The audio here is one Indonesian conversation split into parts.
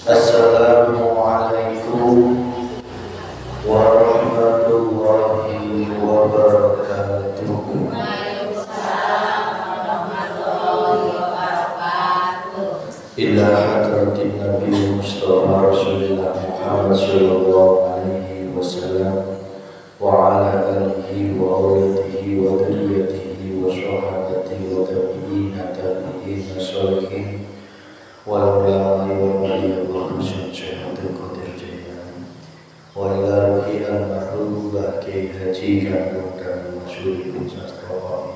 Assalamualaikum warahmatullahi wabarakatuh. Ila hadratin Nabi Mustafa Rasulullah Muhammad sallallahu alaihi wasallam wa ala alihi wa auladihi wa dhurriyyatihi wa sahabatihi wa tabi'ina sholihin wal ulama wal awliya syekhatul qadir jaya wa ila ruhi al-marhum Kiai Haji Gandung dan Masyuri bin Sastra wa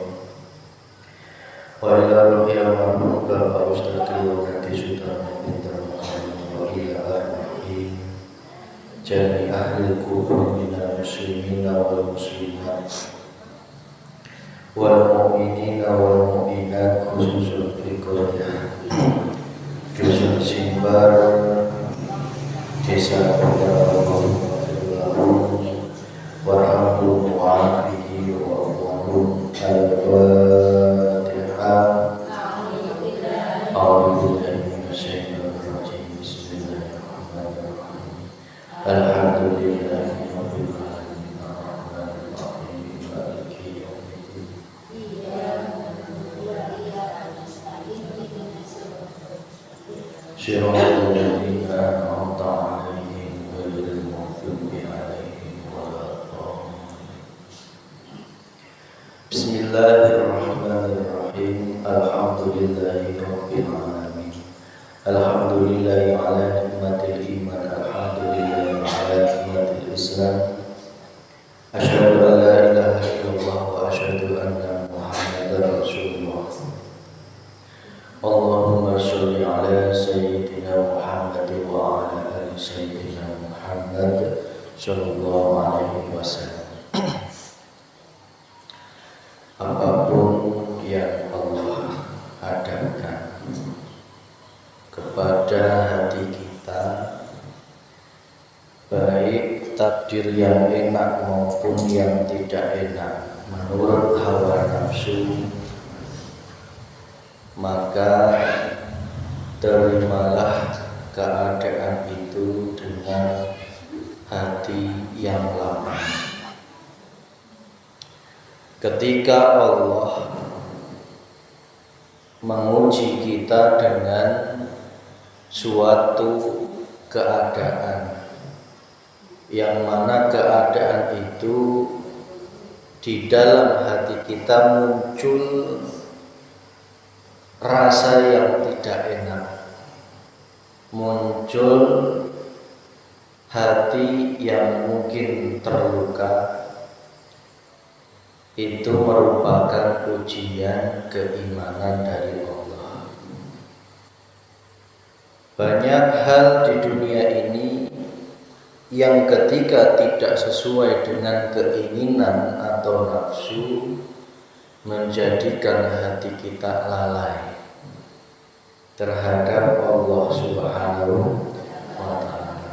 ila ruhi al-marhum Bapak Ustaz Triwagati Sutarno Pinter wa ila ruhi jami ahli kubur minal muslimina wal muslimat wal mu'minina wal mu'minat khususun fi qaryah Dusun Simbar Desa Warahmatullahi wabarakatuh Al-Fatihah. A'udzubillahi minasyaitonir rajim. Bismillahirrahmanirrahim. Alhamdulillahi rabbil alamin. Arrahmanir rahim. Maliki yaumiddin. Shiratal ladzina an'amta 'alaihim ghairil maghdubi 'alaihim waladdallin. Bismillahirrahmanirrahim. Alhamdulillahi rabbil alamin. Alhamdulillahi 'ala nikmatil iman. Alhamdulillahi 'ala nikmatil Islam. Asyhadu an la ilaha illallah wa asyhadu anna Muhammadar Rasulullah. Allahumma sholli ala sayyidina Muhammad wa ala ali sayyidina Muhammad sallallahu alaihi wasallam. Apapun yang Allah hadapkan kepada hati kita, baik takdir yang enak maupun yang tidak enak menurut hawa nafsu, maka terimalah keadaan itu dengan hati yang lapang. Ketika Allah menguji kita dengan suatu keadaan, yang mana keadaan itu di dalam hati kita muncul rasa yang tidak enak, muncul hati yang mungkin terluka, itu merupakan ujian keimanan dari Allah. Banyak hal di dunia ini yang ketika tidak sesuai dengan keinginan atau nafsu menjadikan hati kita lalai terhadap Allah Subhanahu wa ta'ala.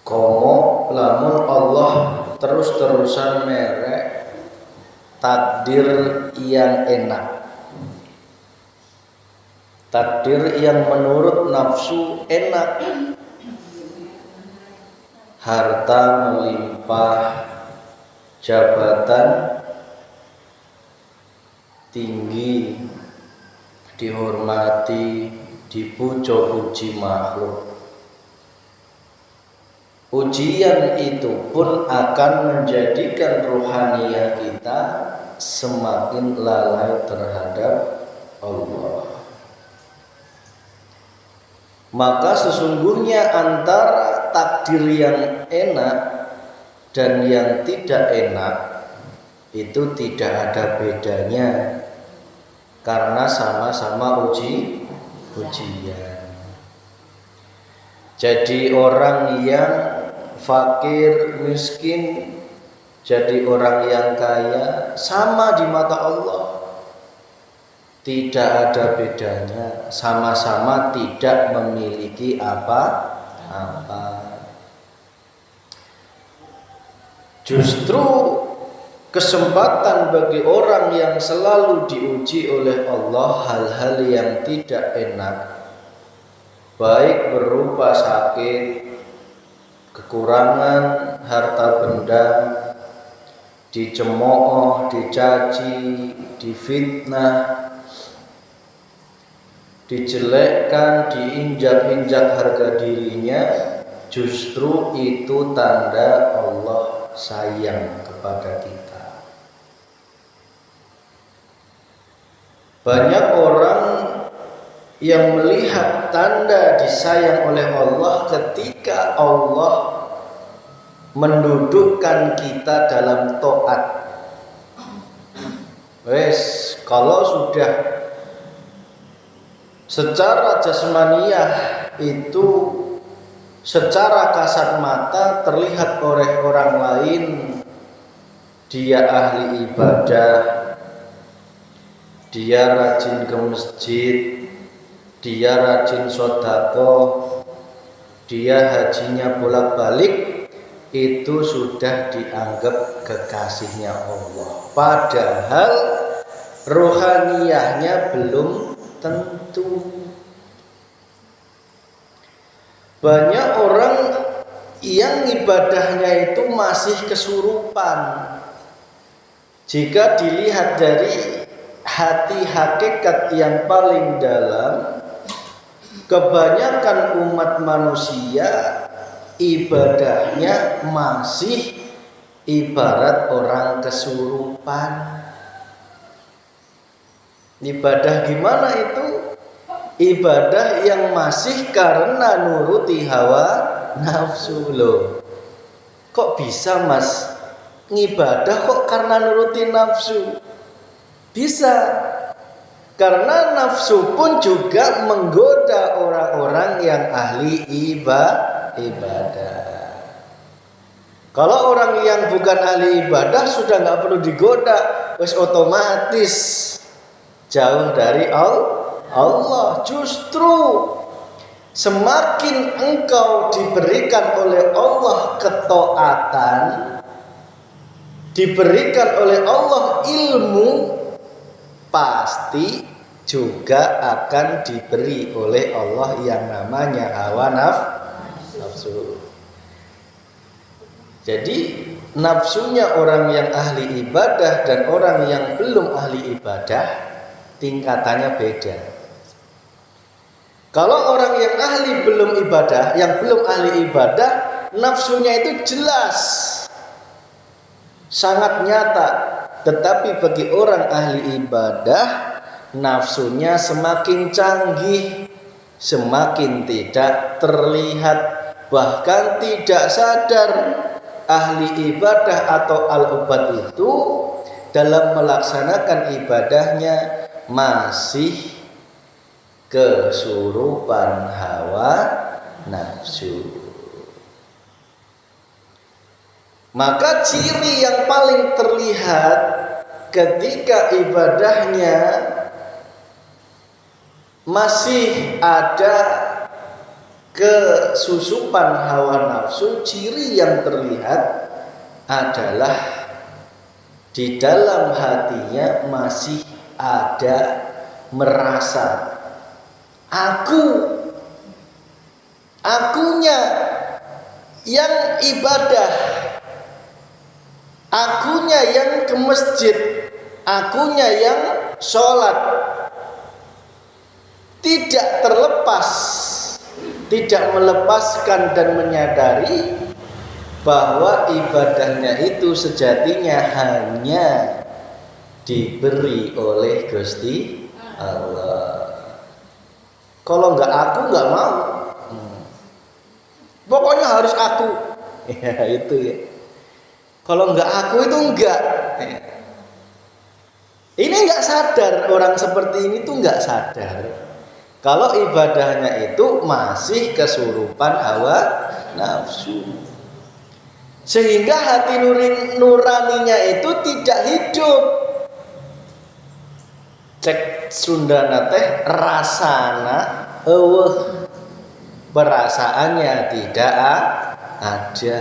Komo lamun Allah terus-terusan merek takdir yang enak, takdir yang menurut nafsu enak, harta melimpah, jabatan tinggi, dihormati, dipuji-puji makhluk. Ujian itu pun akan menjadikan rohaniyah kita semakin lalai terhadap Allah. Maka sesungguhnya antara takdir yang enak dan yang tidak enak itu tidak ada bedanya, karena sama-sama ujian. Jadi orang yang fakir, miskin, jadi orang yang kaya, sama di mata Allah. Tidak ada bedanya, sama-sama tidak memiliki apa-apa. Justru kesempatan bagi orang yang selalu diuji oleh Allah hal-hal yang tidak enak baik berupa sakit, kekurangan harta benda, dicemooh, dicaci, difitnah, dijelekkan, diinjak-injak harga dirinya, justru itu tanda Allah sayang kepada kita. Banyak orang yang melihat tanda disayang oleh Allah ketika Allah mendudukkan kita dalam taat. Kalau sudah secara jasmaniah itu secara kasat mata terlihat oleh orang lain dia ahli ibadah, dia rajin ke masjid, dia rajin sedekah, dia hajinya bolak-balik, itu sudah dianggap kekasihnya Allah. Padahal rohaniyahnya belum tentu. Banyak orang yang ibadahnya itu masih kesurupan. Jika dilihat dari hati hakikat yang paling dalam, kebanyakan umat manusia ibadahnya masih ibarat orang kesurupan. Ibadah gimana itu? Ibadah yang masih karena nuruti hawa nafsu. Loh, kok bisa mas ngibadah kok karena nuruti nafsu? Bisa, karena nafsu pun juga menggoda orang-orang yang ahli ibadah. Kalau orang yang bukan ahli ibadah sudah nggak perlu digoda, wes otomatis jauh dari Allah. Justru semakin engkau diberikan oleh Allah ketaatan, diberikan oleh Allah ilmu, pasti juga akan diberi oleh Allah yang namanya hawa nafsu. Jadi nafsunya orang yang ahli ibadah dan orang yang belum ahli ibadah tingkatannya beda. Kalau orang yang ahli belum ibadah, yang belum ahli ibadah, nafsunya itu jelas, sangat nyata. Tetapi bagi orang ahli ibadah, nafsunya semakin canggih, semakin tidak terlihat, bahkan tidak sadar. Ahli ibadah atau al-ubad itu dalam melaksanakan ibadahnya masih kesurupan hawa nafsu. Maka ciri yang paling terlihat ketika ibadahnya masih ada kesusupan hawa nafsu, ciri yang terlihat adalah di dalam hatinya masih ada merasa akunya yang ibadah, akunya yang ke masjid, akunya yang sholat. Tidak terlepas, tidak melepaskan dan menyadari bahwa ibadahnya itu sejatinya hanya diberi oleh Gusti Allah. Kalau enggak aku enggak mau. Pokoknya harus aku. Ya itu ya. Kalau enggak aku itu enggak. Ini enggak sadar, orang seperti ini tuh enggak sadar kalau ibadahnya itu masih kesurupan hawa nafsu. Sehingga hati nuraninya itu tidak hidup. Cek Sundana teh rasana eueuh, perasaannya tidak ada.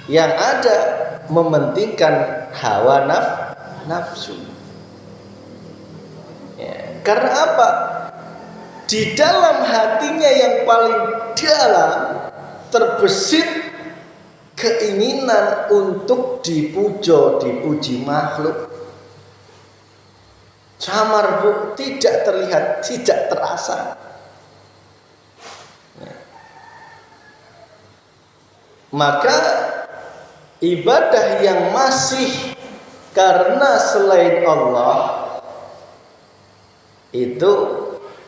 Yang ada mementingkan hawa nafsu. Ya, karena apa? di dalam hatinya yang paling dalam terbesit keinginan untuk dipuji makhluk. Samar bu, tidak terlihat, tidak terasa. Maka ibadah yang masih karena selain Allah itu,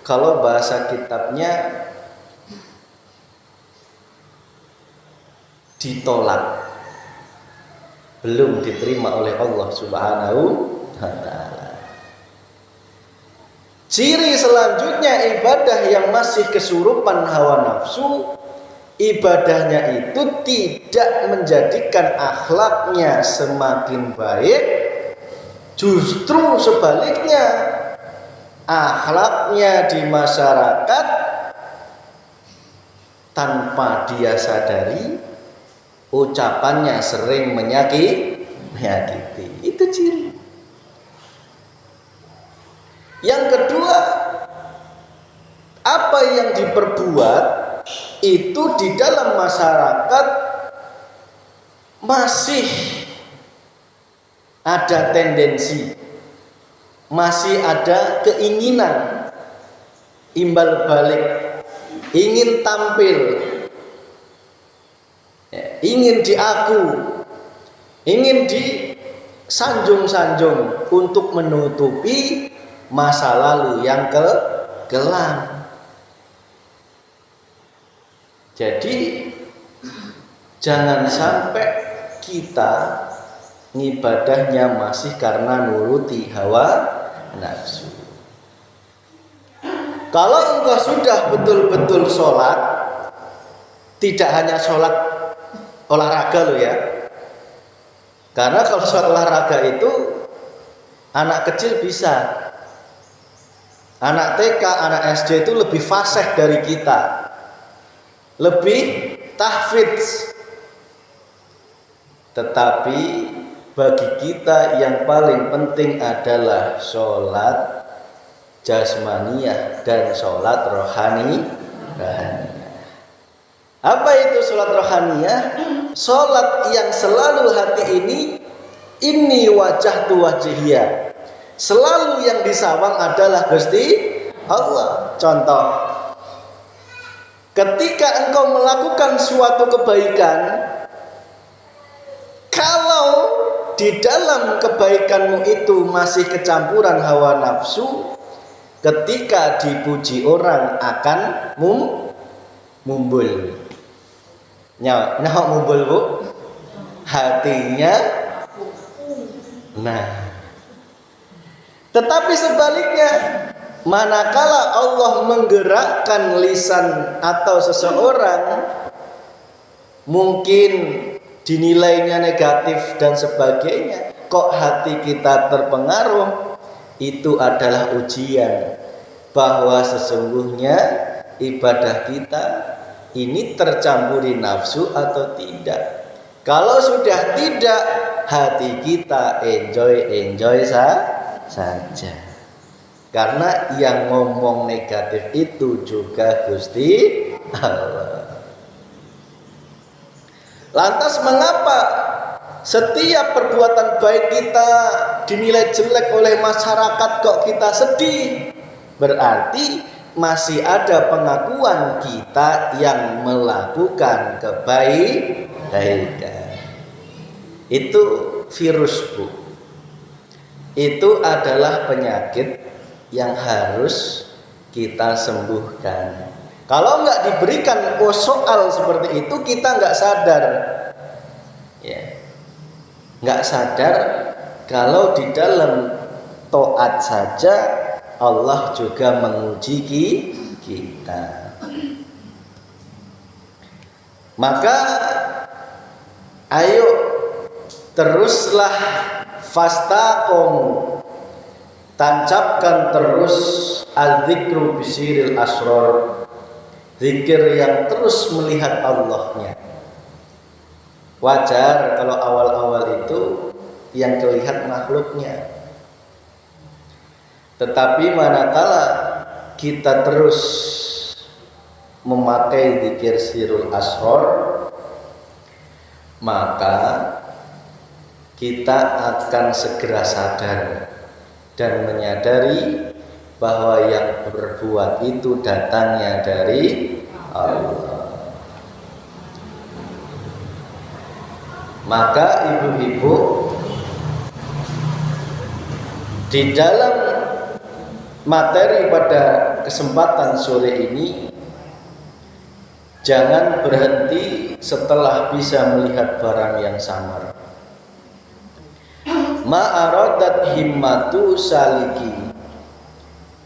kalau bahasa kitabnya, ditolak, belum diterima oleh Allah Subhanahu wa ta'ala. Ciri selanjutnya ibadah yang masih kesurupan hawa nafsu, ibadahnya itu tidak menjadikan akhlaknya semakin baik, justru sebaliknya, akhlaknya di masyarakat tanpa dia sadari, ucapannya sering menyakiti. Itu ciri. Yang kedua, apa yang diperbuat itu di dalam masyarakat masih ada tendensi, masih ada keinginan imbal balik, ingin tampil, ingin diaku, ingin disanjung-sanjung untuk menutupi masa lalu yang kelam. Jadi jangan sampai kita ngibadahnya masih karena nuruti hawa nafsu. Kalau engkau sudah betul-betul sholat, tidak hanya sholat olahraga loh ya. Karena kalau sholat olahraga itu anak kecil bisa, anak TK, anak SD itu lebih fasih dari kita, lebih tahfidz. Tetapi bagi kita yang paling penting adalah sholat jasmaniyah dan sholat rohaniyah. Apa itu sholat rohaniyah? Sholat yang selalu hati ini wajah tu wajhiyah, selalu yang disawang adalah Gusti Allah. Contoh, ketika engkau melakukan suatu kebaikan, kalau di dalam kebaikanmu itu masih kecampuran hawa nafsu, ketika dipuji orang akan mumbul. Nyawa mumbul bu, hatinya. Nah, tetapi sebaliknya, manakala Allah menggerakkan lisan atau seseorang, mungkin dinilainya negatif dan sebagainya, kok hati kita terpengaruh, itu adalah ujian bahwa sesungguhnya ibadah kita ini tercampuri nafsu atau tidak. Kalau sudah tidak, hati kita enjoy saja. Karena yang ngomong negatif itu juga Gusti Allah. Lantas mengapa setiap perbuatan baik kita dinilai jelek oleh masyarakat kok kita sedih? Berarti masih ada pengakuan kita yang melakukan kebaikan. Itu virus bu. Itu adalah penyakit yang harus kita sembuhkan. Kalau nggak diberikan soal seperti itu, kita nggak sadar, ya, nggak sadar kalau di dalam taat saja Allah juga menguji kita. Maka ayo teruslah fastaqomu, tancapkan terus al-dzikru bisiril asror, zikir yang terus melihat Allahnya. Wajar kalau awal-awal itu yang terlihat makhluknya. Tetapi manakala kita terus memakai dzikir sirul asror, maka kita akan segera sadar dan menyadari bahwa yang berbuat itu datangnya dari Allah. Maka ibu-ibu, di dalam materi pada kesempatan sore ini, jangan berhenti setelah bisa melihat barang yang samar. Ma'aradat himmatu saliki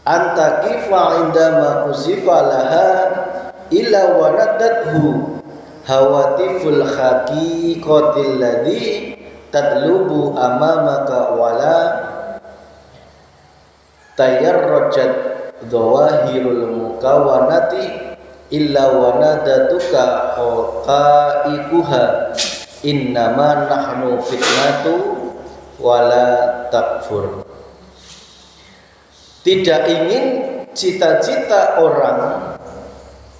antakifa indama uzifa laha illa wanadathu hawatiful haqiqatil ladhi tadlubu amamaka wala tayyarrajat dhawahirul mukawanati illa wanadatuka haqaikuha innama nahnu fitnatu wala takfur. Tidak ingin cita-cita orang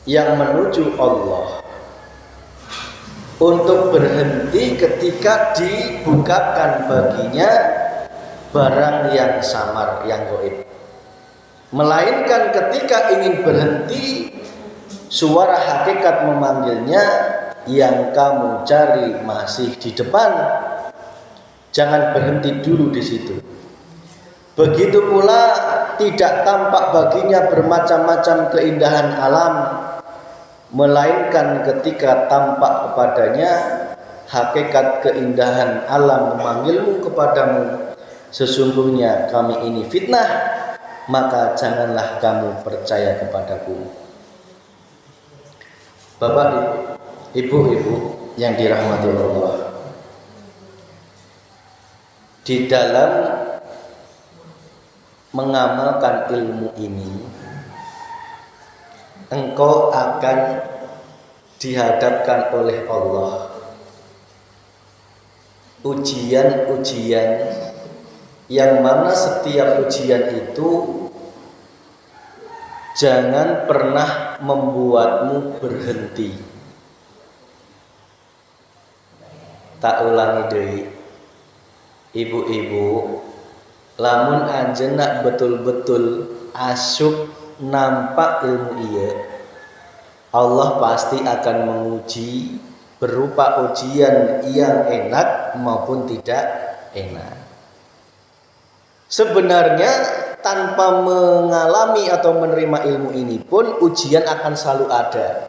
yang menuju Allah untuk berhenti ketika dibukakan baginya barang yang samar, yang gaib, melainkan ketika ingin berhenti suara hakikat memanggilnya, yang kamu cari masih di depan. Jangan berhenti dulu di situ. Begitu pula tidak tampak baginya bermacam-macam keindahan alam, melainkan ketika tampak kepadanya hakikat keindahan alam memanggilmu kepadamu, sesungguhnya kami ini fitnah, maka janganlah kamu percaya kepadaku. Bapak, ibu-ibu yang dirahmati Allah, di dalam mengamalkan ilmu ini, engkau akan dihadapkan oleh Allah ujian-ujian, yang mana setiap ujian itu jangan pernah membuatmu berhenti. Tak ulangi deui, ibu-ibu, lamun anjeunna betul-betul asup nampak ilmu ieu, Allah pasti akan menguji berupa ujian yang enak maupun tidak enak. Sebenarnya tanpa mengalami atau menerima ilmu ini pun ujian akan selalu ada.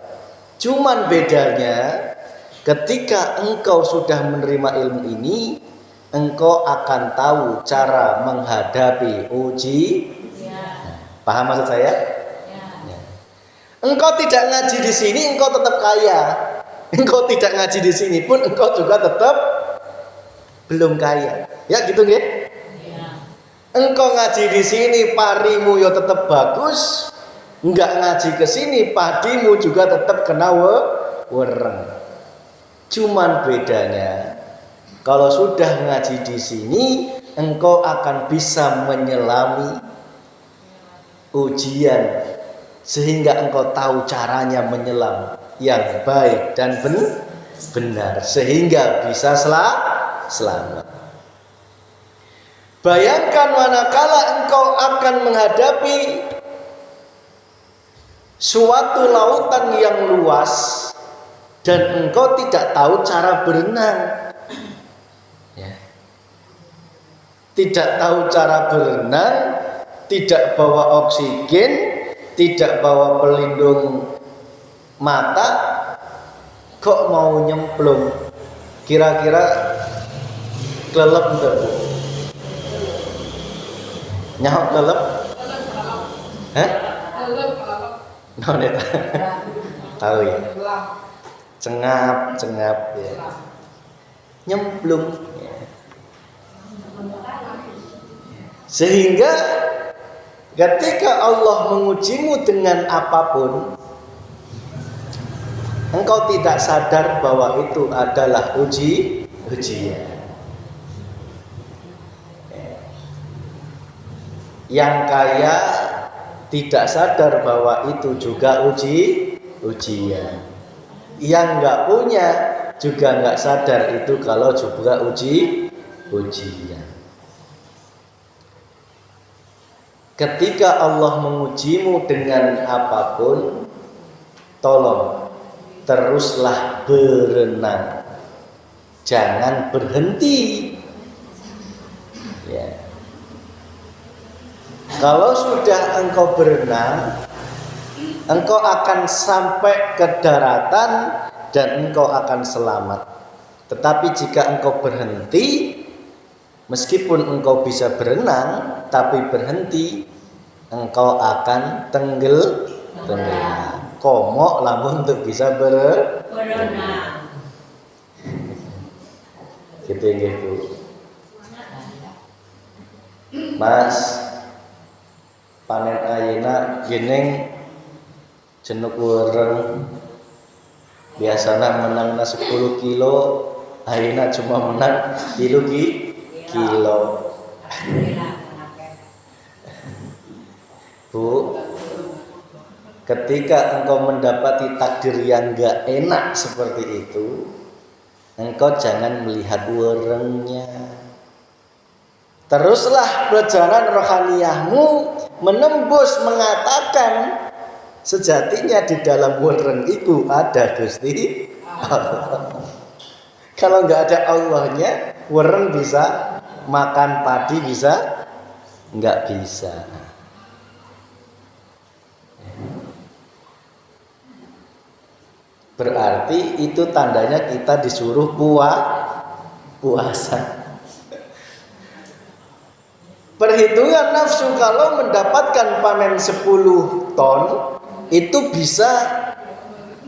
Cuman bedanya ketika engkau sudah menerima ilmu ini, engkau akan tahu cara menghadapi uji. Paham maksud saya? Ya. Engkau tidak ngaji di sini, engkau tetap kaya. Engkau tidak ngaji di sini pun engkau juga tetap belum kaya. Ya gitu nggih? Ya. Engkau ngaji di sini, parimu yo tetap bagus. Enggak ngaji ke sini, padimu juga tetap kena wereng. Cuman bedanya, kalau sudah ngaji di sini, engkau akan bisa menyelami ujian sehingga engkau tahu caranya menyelam yang baik dan benar sehingga bisa selamat. Bayangkan manakala engkau akan menghadapi suatu lautan yang luas dan engkau tidak tahu cara berenang. Tidak tahu cara berenang, tidak bawa oksigen, tidak bawa pelindung mata, kok mau nyemplung? Kira-kira kelelep enggak, Bu? Nyahok kelelep? Hah? Noneta. Tahu ya? Cengap ya. Nyemplung. Sehingga ketika Allah mengujimu dengan apapun, engkau tidak sadar bahwa itu adalah ujian. Yang kaya tidak sadar bahwa itu juga ujian. Yang nggak punya juga nggak sadar itu kalau juga ujian. Ketika Allah mengujimu dengan apapun, tolong teruslah berenang, jangan berhenti. Ya. Kalau sudah engkau berenang, engkau akan sampai ke daratan dan engkau akan selamat. Tetapi jika engkau berhenti, meskipun engkau bisa berenang, tapi berhenti, engkau akan tenggelam. Komok lamun untuk bisa berenang. Gitu ya Bu. Mas, panen ayeuna geneng jenuk wereng. Biasana menangna 10 kilo, ayeuna cuma menang 3 kilo. Bu, ketika engkau mendapati takdir yang gak enak seperti itu, engkau jangan melihat werengnya. Teruslah perjalanan rohaniyahmu menembus mengatakan sejatinya di dalam wereng itu ada Gusti Allah. Kalau nggak ada Allahnya, wereng bisa makan padi bisa? Nggak bisa. Berarti itu tandanya kita disuruh puasa. Perhitungan nafsu kalau mendapatkan panen 10 ton itu bisa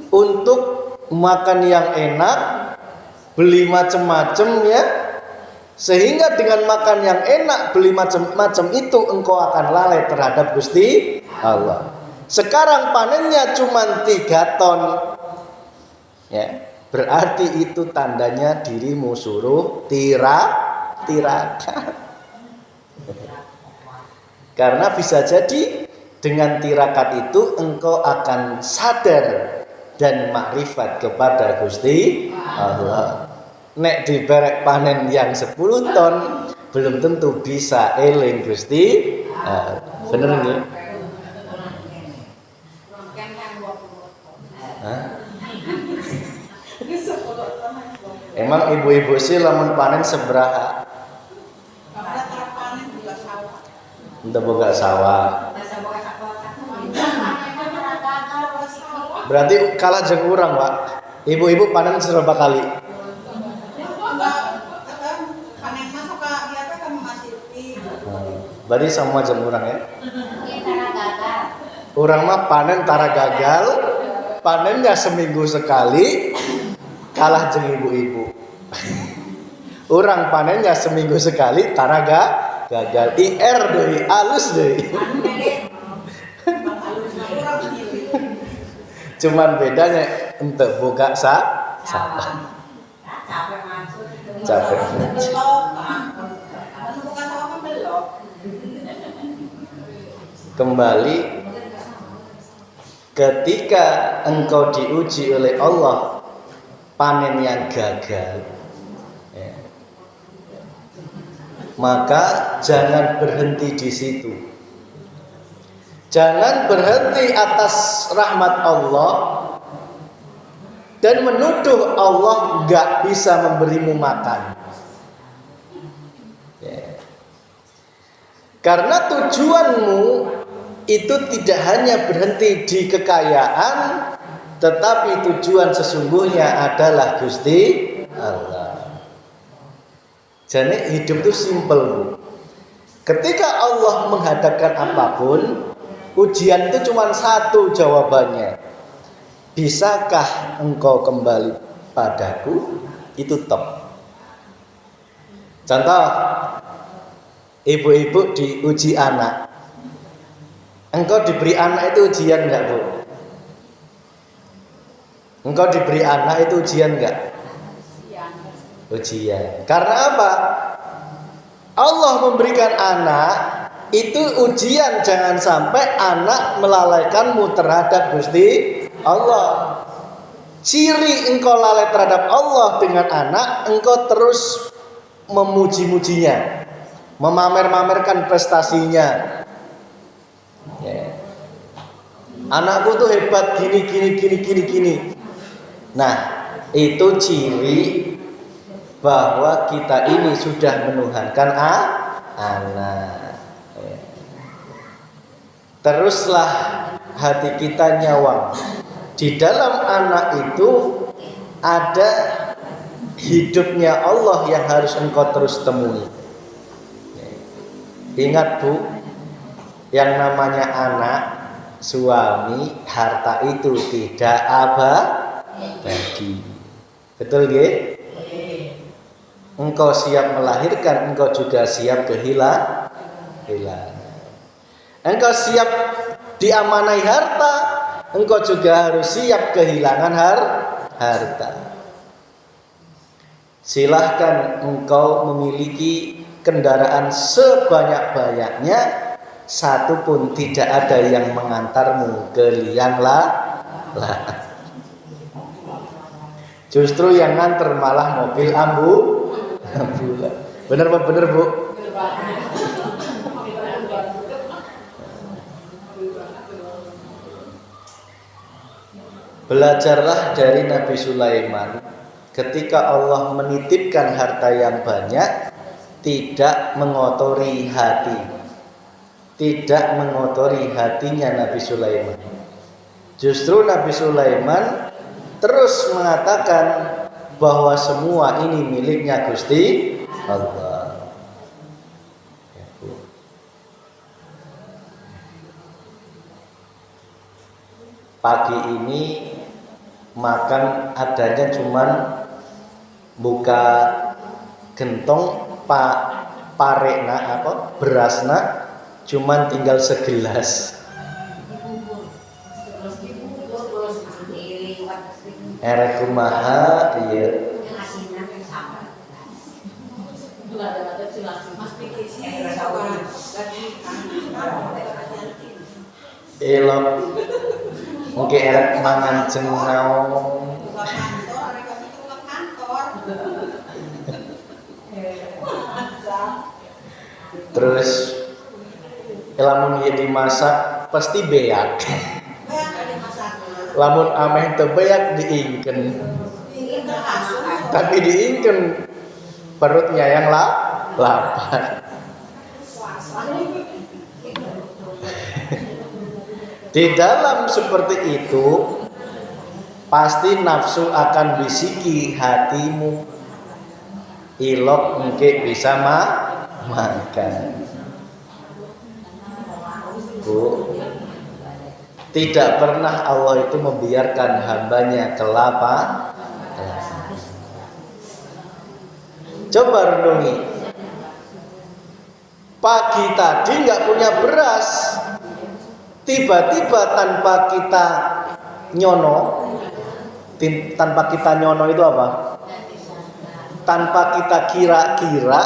untuk makan yang enak, beli macam-macam ya. Sehingga dengan makan yang enak, beli macam-macam itu engkau akan lalai terhadap Gusti Allah. Sekarang panennya cuma 3 ton. Ya, berarti itu tandanya dirimu suruh tirakat. Karena bisa jadi dengan tirakat itu engkau akan sadar dan makrifat kepada Gusti Allah. Nek diberek panen yang 10 ton belum tentu bisa eling Gusti. Bener nggih? Emang ibu-ibu sih lamun panen seberapa? Untuk boga sawah. Berarti kalah jeung urang, Pak. Ibu-ibu panen seberapa kali? Berarti sama jeung urang ya? Urang mah panen tara gagal. Panennya seminggu sekali. Kalah jeung ibu-ibu. Urang panennya seminggu sekali tara gagal. IR deui, alus deui. Cuman bedanya untuk buka sawah. Capek. Kembali ketika engkau diuji oleh Allah panen yang gagal, ya, maka jangan berhenti di situ. Jangan berhenti atas rahmat Allah dan menuduh Allah gak bisa memberimu makan. Ya. Karena tujuanmu itu tidak hanya berhenti di kekayaan, tetapi tujuan sesungguhnya adalah Gusti Allah. Jadi hidup itu simpel, Bu. Ketika Allah menghadapkan apapun, ujian itu cuma satu jawabannya. Bisakah engkau kembali padaku? Itu top. Contoh, ibu-ibu diuji anak. Engkau diberi anak itu ujian enggak, Bu? Engkau diberi anak itu ujian enggak? Ujian. Karena apa? Allah memberikan anak itu ujian, jangan sampai anak melalaikanmu terhadap Gusti Allah. Ciri engkau lalai terhadap Allah dengan anak, engkau terus memuji-mujinya, memamer-mamerkan prestasinya. Ya. Anakku tuh hebat gini. Nah, itu ciri bahwa kita ini sudah menuhankan anak. Teruslah hati kita nyawang. Di dalam anak itu ada hidupnya Allah yang harus engkau terus temui. Ingat Bu, yang namanya anak, suami, harta itu tidak abadi. Betul nggih? Engkau siap melahirkan, engkau juga siap kehilangan. Engkau siap diamanai harta, engkau juga harus siap kehilangan harta. Silahkan engkau memiliki kendaraan sebanyak-banyaknya, satu pun tidak ada yang mengantarmu ke liang lahat. Justru yang nganter malah mobil ambulan. Bener Bu? Belajarlah dari Nabi Sulaiman. Ketika Allah menitipkan harta yang banyak, tidak mengotori hatinya Nabi Sulaiman. Justru Nabi Sulaiman terus mengatakan bahwa semua ini miliknya Gusti Allah. Pagi ini makan adanya cuman buka gentong parekna berasna cuman tinggal segelas. Erek kumaha ieu. Elok mungkin erek mangan cenau. Terus lamun ieu dimasak pasti beak. Lamun ameh teu beak diingken. Tapi diingken perutnya yang lapar. Di dalam seperti itu pasti nafsu akan bisiki hatimu. Ilok mungkin bisa makan. Bu, tidak pernah Allah itu membiarkan hambanya kelaparan. Coba renungi. Pagi tadi nggak punya beras, tiba-tiba tanpa kita nyono itu apa? Tanpa kita kira-kira,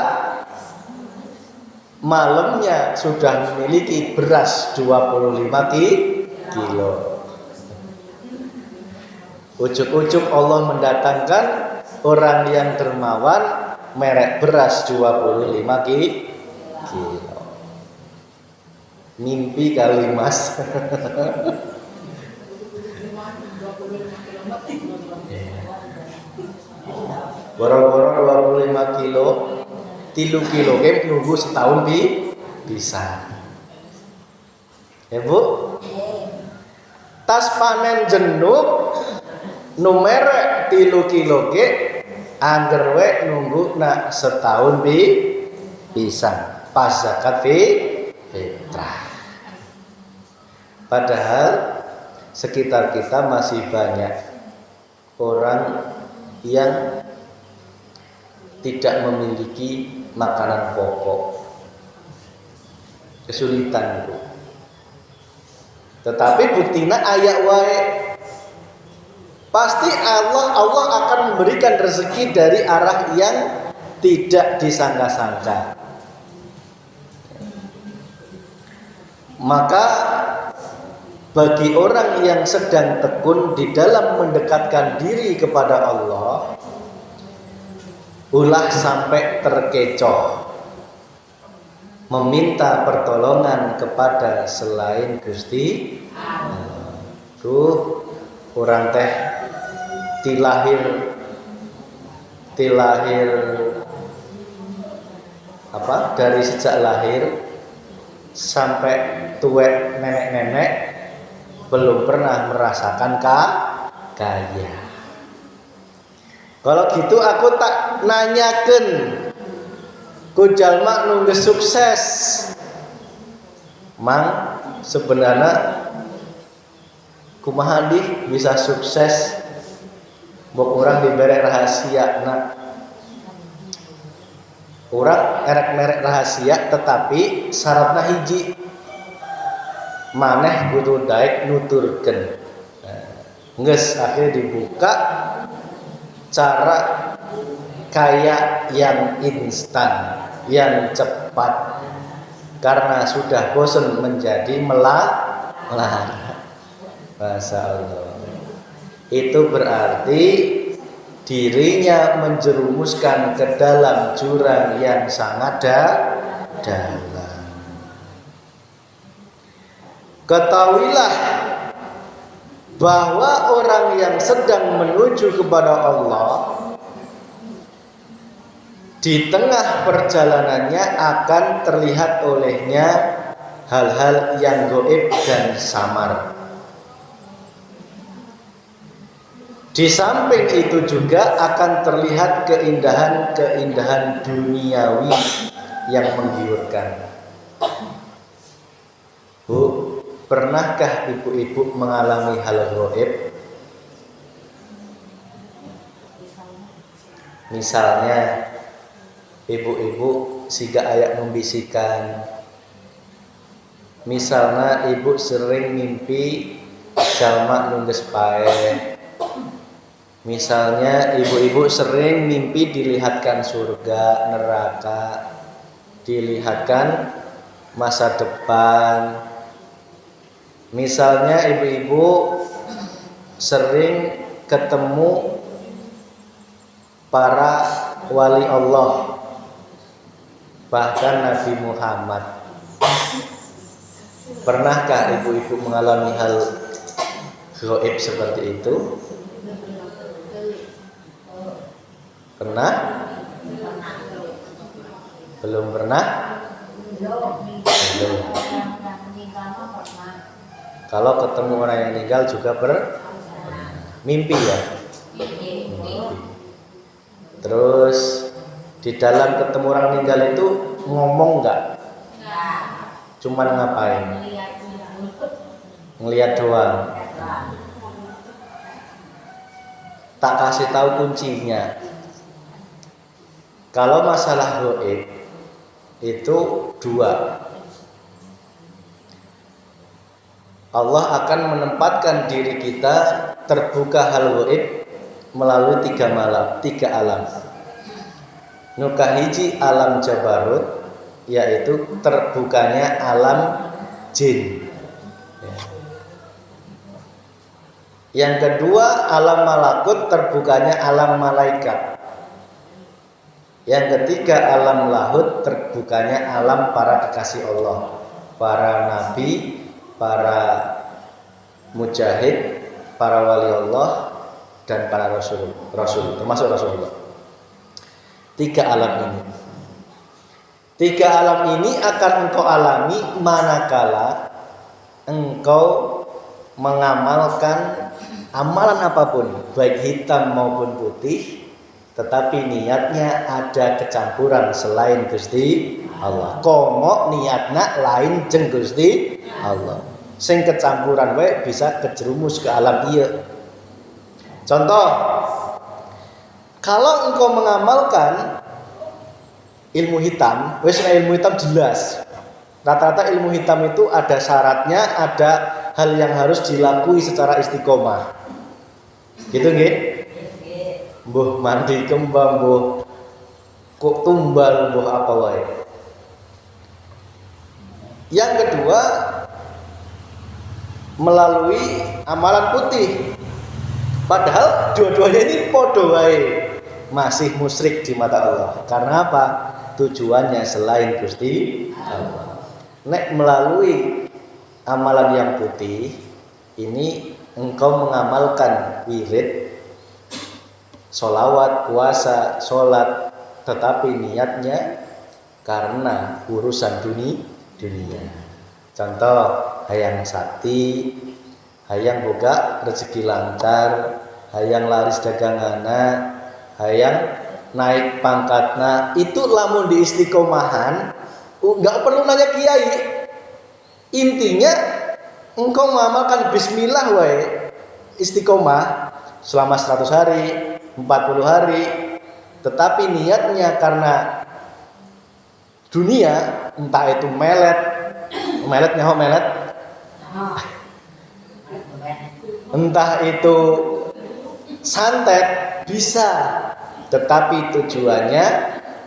malamnya sudah memiliki beras 25 kilo. Ujuk-ujuk Allah mendatangkan orang yang dermawan, merek beras 25 kilo. Mimpi kali Mas. Boro-boro 25 kilo, 3 kilo nunggu setahun bisa. Ya Bu? Tas panen jenuk numerek 3 kilo angger we nunggu nak setahun bisa. Pas zakat fitrah. Padahal sekitar kita masih banyak orang yang tidak memiliki makanan pokok, kesulitan itu. Tetapi buktina ayak wae, pasti Allah akan memberikan rezeki dari arah yang tidak disangka-sangka. Maka bagi orang yang sedang tekun di dalam mendekatkan diri kepada Allah, ulah sampai terkecoh meminta pertolongan kepada selain Gusti Allah. Tuh orang teh tilahir dari sejak lahir sampai tuwek nenek-nenek belum pernah merasakan kaya. Kalau gitu aku tak nanyaken ku jalma nunggu sukses. Mang sebenarnya kumaha bisa sukses mbok orang diberi rahasia nak. Orang erek merek rahasia tetapi syaratnya hiji maneh kudu daek nuturkeun. Geus akhirnya dibuka cara kaya yang instan, yang cepat karena sudah bosan menjadi melar. Masya Allah. Itu berarti dirinya menjerumuskan ke dalam jurang yang sangat dalam. Ketahuilah bahwa orang yang sedang menuju kepada Allah di tengah perjalanannya akan terlihat olehnya hal-hal yang gaib dan samar. Di samping itu juga akan terlihat keindahan-keindahan duniawi yang menggiurkan. Bu, pernahkah ibu-ibu mengalami hal gaib? Misalnya ibu-ibu siga ayak membisikan. Misalnya ibu sering mimpi jalma nungges pae. Misalnya ibu-ibu sering mimpi dilihatkan surga, neraka, dilihatkan masa depan. Misalnya ibu-ibu sering ketemu para wali Allah, bahkan Nabi Muhammad. Pernahkah ibu-ibu mengalami hal gaib seperti itu? Pernah? Belum pernah? Belum. Kalau ketemu orang yang meninggal juga mimpi ya? Mimpi. Terus di dalam ketemu orang meninggal itu ngomong nggak? Cuman ngapain? Ngelihat doang. Tak kasih tahu kuncinya. Kalau masalah gaib itu dua. Allah akan menempatkan diri kita terbuka hal gaib melalui 3 alam. Nukahiji alam jabarut, yaitu terbukanya alam jin. Yang kedua alam malakut, terbukanya alam malaikat. Yang ketiga alam lahut, terbukanya alam para kekasih Allah, para nabi, para mujahid, para wali Allah, dan para rasul termasuk Rasulullah. 3 alam ini. 3 alam ini akan engkau alami manakala engkau mengamalkan amalan apapun, baik hitam maupun putih, tetapi niatnya ada kecampuran selain Gusti Allah. Komo niatna lain jeung Gusti Allah. Sing kecampuran wae bisa kejerumus ke alam ieu. Contoh, kalau engkau mengamalkan ilmu hitam, wis ilmu hitam jelas. Rata-rata ilmu hitam itu ada syaratnya, ada hal yang harus dilakui secara istiqomah. Gitu nggih? Mbuh mandi kembang, mbuh kok tumbal, mbuh apa wae. Yang kedua, melalui amalan putih. Padahal dua-duanya ini podo wae, masih musyrik di mata Allah. Karena apa? Tujuannya selain Gusti Allah. Nek melalui amalan yang putih ini engkau mengamalkan wirid, sholawat, puasa, sholat, tetapi niatnya karena urusan dunia. Contoh, hayang sakti, hayang boga rezeki lancar, hayang laris dagangana, hayang naik pangkatna, itu lamun di istiqomahan, nggak perlu nanya kiai. Intinya engkau mengamalkan bismillah wae, istiqomah selama 100 hari, 40 hari, tetapi niatnya karena dunia, entah itu entah itu santet, bisa, tetapi tujuannya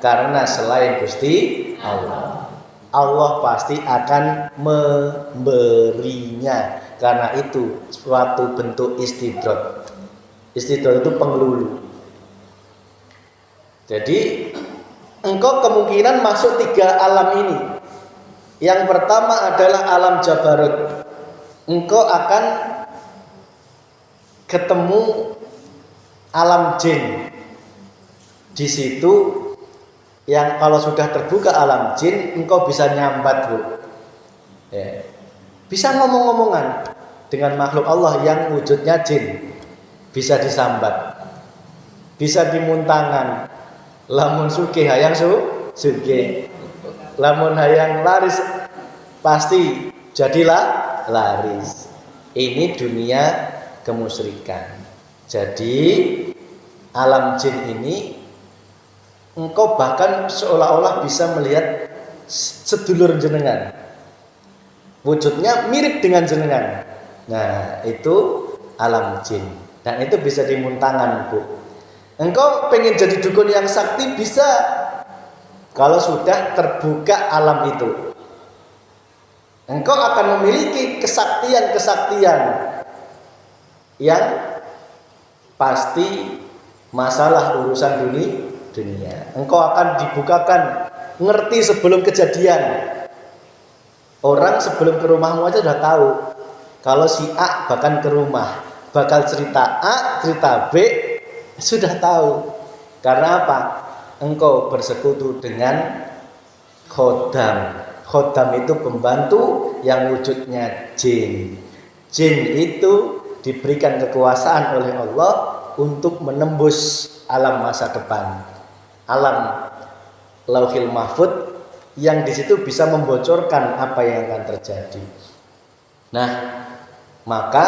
karena selain Gusti Allah. Allah pasti akan memberinya. Karena itu suatu bentuk istidrot. Istidrot itu pengelulu. Jadi engkau kemungkinan masuk 3 alam ini. Yang pertama adalah alam jabarut. Engkau akan ketemu alam jin. Di situ yang kalau sudah terbuka alam jin, engkau bisa nyambat, Bu. Ya. Bisa ngomong-ngomongan dengan makhluk Allah yang wujudnya jin. Bisa disambat. Bisa dimuntangan. Lamun sugih hayang sugih. Lamun hayang laris pasti jadilah laris. Ini dunia kemusyrikan. Jadi alam jin ini engkau bahkan seolah-olah bisa melihat sedulur jenengan. Wujudnya mirip dengan jenengan. Nah, itu alam jin. Dan itu bisa dimuntangan, Bu. Engkau pengen jadi dukun yang sakti bisa kalau sudah terbuka alam itu. Engkau akan memiliki kesaktian-kesaktian yang pasti masalah urusan dunia. Engkau akan dibukakan, ngerti sebelum kejadian. Orang sebelum ke rumahmu aja sudah tahu kalau si A bahkan ke rumah, bakal cerita A, cerita B, sudah tahu. Karena apa? Engkau bersekutu dengan khodam. Khodam itu pembantu yang wujudnya jin. Jin itu diberikan kekuasaan oleh Allah untuk menembus alam masa depan, alam lauhil mahfud, yang di situ bisa membocorkan apa yang akan terjadi. Nah, maka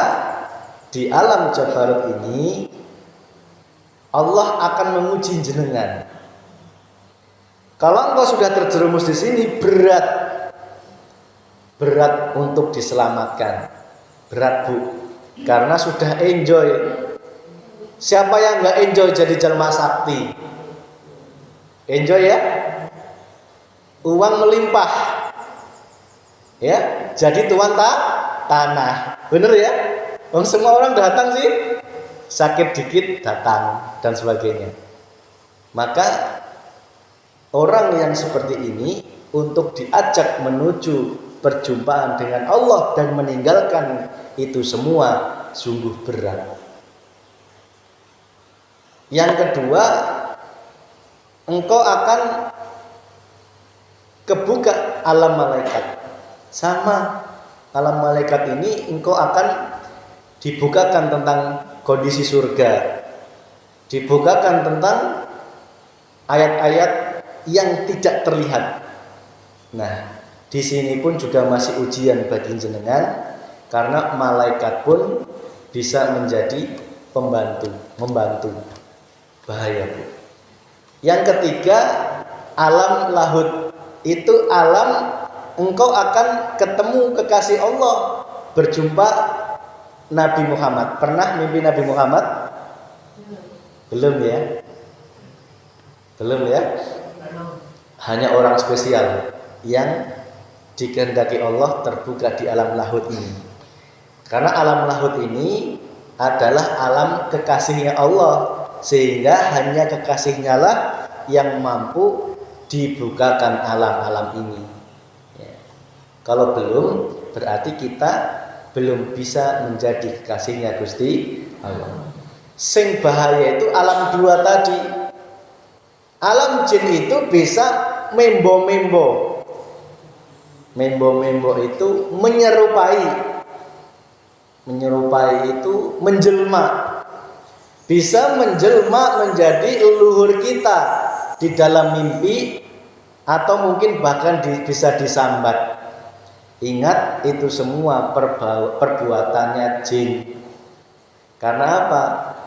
di alam jabarut ini Allah akan menguji jenengan. Kalau engkau sudah terjerumus di sini, berat untuk diselamatkan, berat, Bu, karena sudah enjoy. Siapa yang nggak enjoy jadi jelma sakti? Enjoy ya? Uang melimpah, ya, jadi tuan tanah, bener ya? Semua orang datang sih, sakit dikit datang dan sebagainya. Maka orang yang seperti ini untuk diajak menuju perjumpaan dengan Allah dan meninggalkan itu semua sungguh berat. Yang kedua, engkau akan kebuka alam malaikat. Sama alam malaikat ini engkau akan dibukakan tentang kondisi surga, dibukakan tentang ayat-ayat yang tidak terlihat. Nah, di sini pun juga masih ujian bagi jenengan, karena malaikat pun bisa menjadi membantu. Bahaya, Bu. Yang ketiga, alam lahud. Itu alam engkau akan ketemu kekasih Allah, berjumpa Nabi Muhammad. Pernah mimpi Nabi Muhammad? Belum ya? Hanya orang spesial yang dikehendaki Allah terbuka di alam lahud ini. Karena alam lahut ini adalah alam kekasihnya Allah, sehingga hanya kekasihnya lah yang mampu dibukakan alam-alam ini. Ya. Kalau belum, berarti kita belum bisa menjadi kekasihnya Gusti Allah. Sing bahaya itu alam dua tadi. Alam jin itu bisa membo-membo. Membo-membo itu menyerupai itu menjelma, bisa menjelma menjadi leluhur kita di dalam mimpi, atau mungkin bahkan bisa disambat. Ingat, itu semua perbuatannya jin. Karena apa?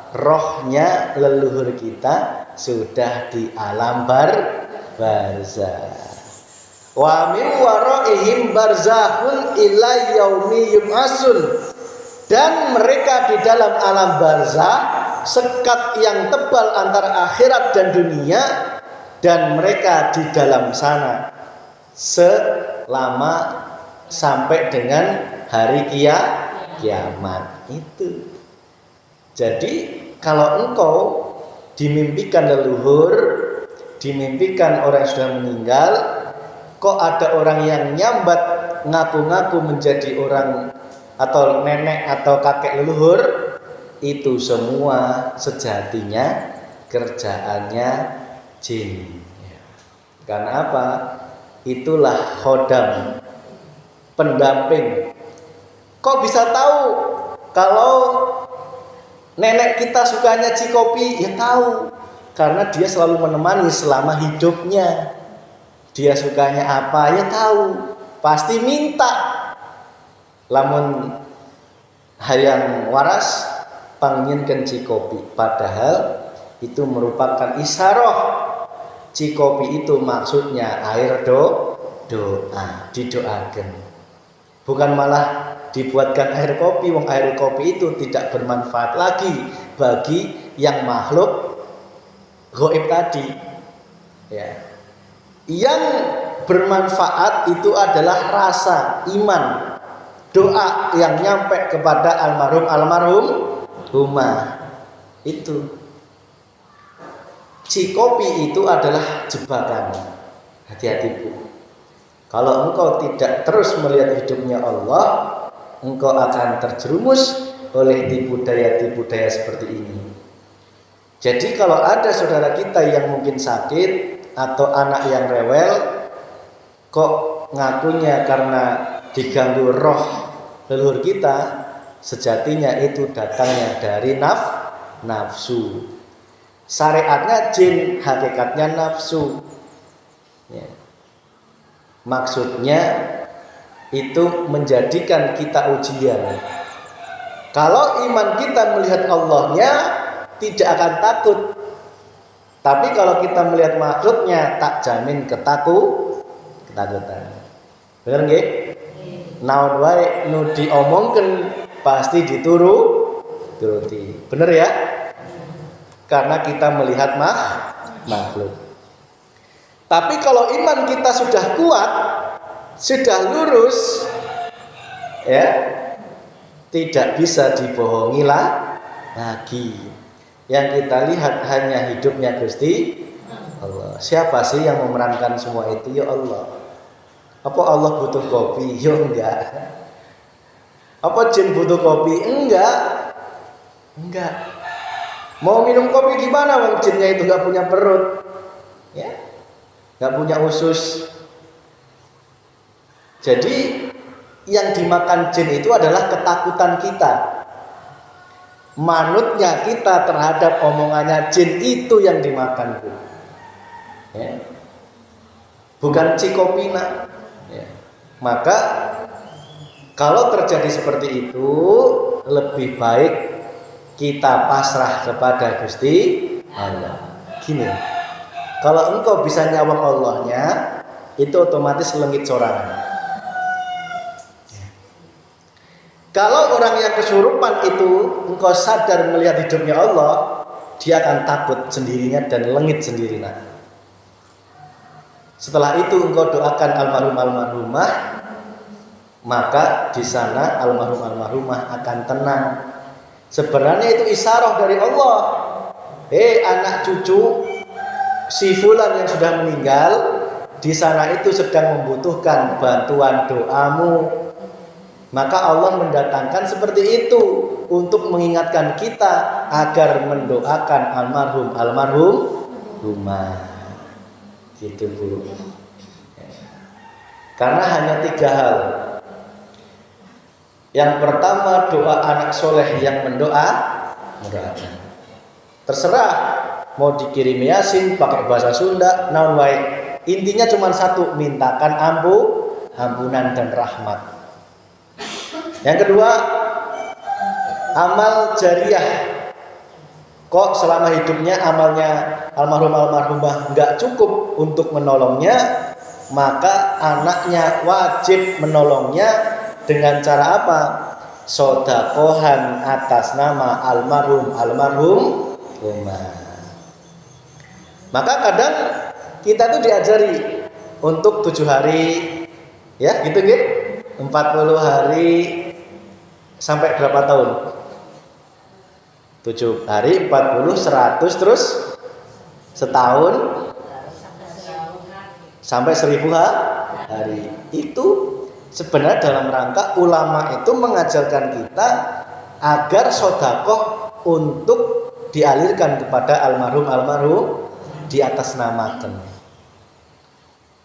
Rohnya leluhur kita sudah di alam barzah. Wa min waraihim barzakhun ila yaumi yub'atsun. Dan mereka di dalam alam barzah, sekat yang tebal antara akhirat dan dunia, dan mereka di dalam sana selama sampai dengan hari kiamat itu. Jadi kalau engkau dimimpikan leluhur, dimimpikan orang yang sudah meninggal, kok ada orang yang nyambat ngaku-ngaku menjadi orang atau nenek atau kakek leluhur, itu semua sejatinya kerjaannya jin. Karena apa? Itulah khodam, pendamping. Kok bisa tahu kalau nenek kita sukanya cikopi? Ya tahu, karena dia selalu menemani selama hidupnya. Dia sukanya apa? Ya tahu, pasti minta. Lamun hayang waras panginkan cikopi, padahal itu merupakan isaroh. Cikopi itu maksudnya air doa, didoakan. Bukan malah dibuatkan air kopi, wong air kopi itu tidak bermanfaat lagi bagi yang makhluk gaib tadi. Ya. Yang bermanfaat itu adalah rasa iman, doa yang nyampe kepada almarhumah. Itu cikopi itu adalah jebakan. Hati-hati Bu. Kalau engkau tidak terus melihat hidupnya Allah, engkau akan terjerumus oleh tipu daya-tipu daya seperti ini. Jadi kalau ada saudara kita yang mungkin sakit atau anak yang rewel, kok ngakunya karena diganggu roh leluhur kita, sejatinya itu datangnya dari nafsu. Syariatnya jin, hakikatnya nafsu. Ya. Maksudnya itu menjadikan kita ujian. Kalau iman kita melihat Allahnya, tidak akan takut. Tapi kalau kita melihat makhluknya, tak jamin ketakutan. Bener nggih? Naon wae nu diomongkeun pasti dituruti. Bener ya? Karena kita melihat makhluk. Tapi kalau iman kita sudah kuat, sudah lurus, ya, tidak bisa dibohongi lagi. Yang kita lihat hanya hidupnya Gusti Allah. Siapa sih yang memerankan semua itu? Ya Allah. Apa Allah butuh kopi? Ya enggak. Apa jin butuh kopi? Enggak. Mau minum kopi gimana? Wong jinnya itu enggak punya perut. Ya. Enggak punya usus. Jadi yang dimakan jin itu adalah ketakutan kita. Manutnya kita terhadap omongannya jin itu yang dimakan. Ya. Bukan cikopina. Ya. Maka kalau terjadi seperti itu, lebih baik kita pasrah kepada Gusti Allah. Gini, kalau engkau bisa nyawang Allahnya, itu otomatis lengit sorangan. Kalau orang yang kesurupan itu engkau sadar melihat hidupnya Allah, dia akan takut sendirinya dan lengit sendirinya. Setelah itu engkau doakan almarhumah, maka di sana almarhumah akan tenang. Sebenarnya itu isyarah dari Allah. Anak cucu si fulan yang sudah meninggal di sana itu sedang membutuhkan bantuan doamu. Maka Allah mendatangkan seperti itu untuk mengingatkan kita agar mendoakan almarhumah. Gitu Bu. Karena hanya 3 hal. Yang pertama, doa anak soleh yang mendoakan. Terserah mau dikirim yasin pakai bahasa Sunda, naon wae. Intinya cuma satu, mintakan ampunan dan rahmat. Yang kedua, amal jariah. Kok selama hidupnya amalnya almarhumah nggak cukup untuk menolongnya, maka anaknya wajib menolongnya dengan cara apa? Sodakohan atas nama almarhumah. Maka kadang kita tuh diajari untuk 7 hari, ya gitu gitu, 40 hari sampai berapa tahun? 7 hari, 40, 100, terus setahun sampai 1000 hari. Itu sebenarnya dalam rangka ulama itu mengajarkan kita agar sodakoh untuk dialirkan kepada almarhum di atas namakan.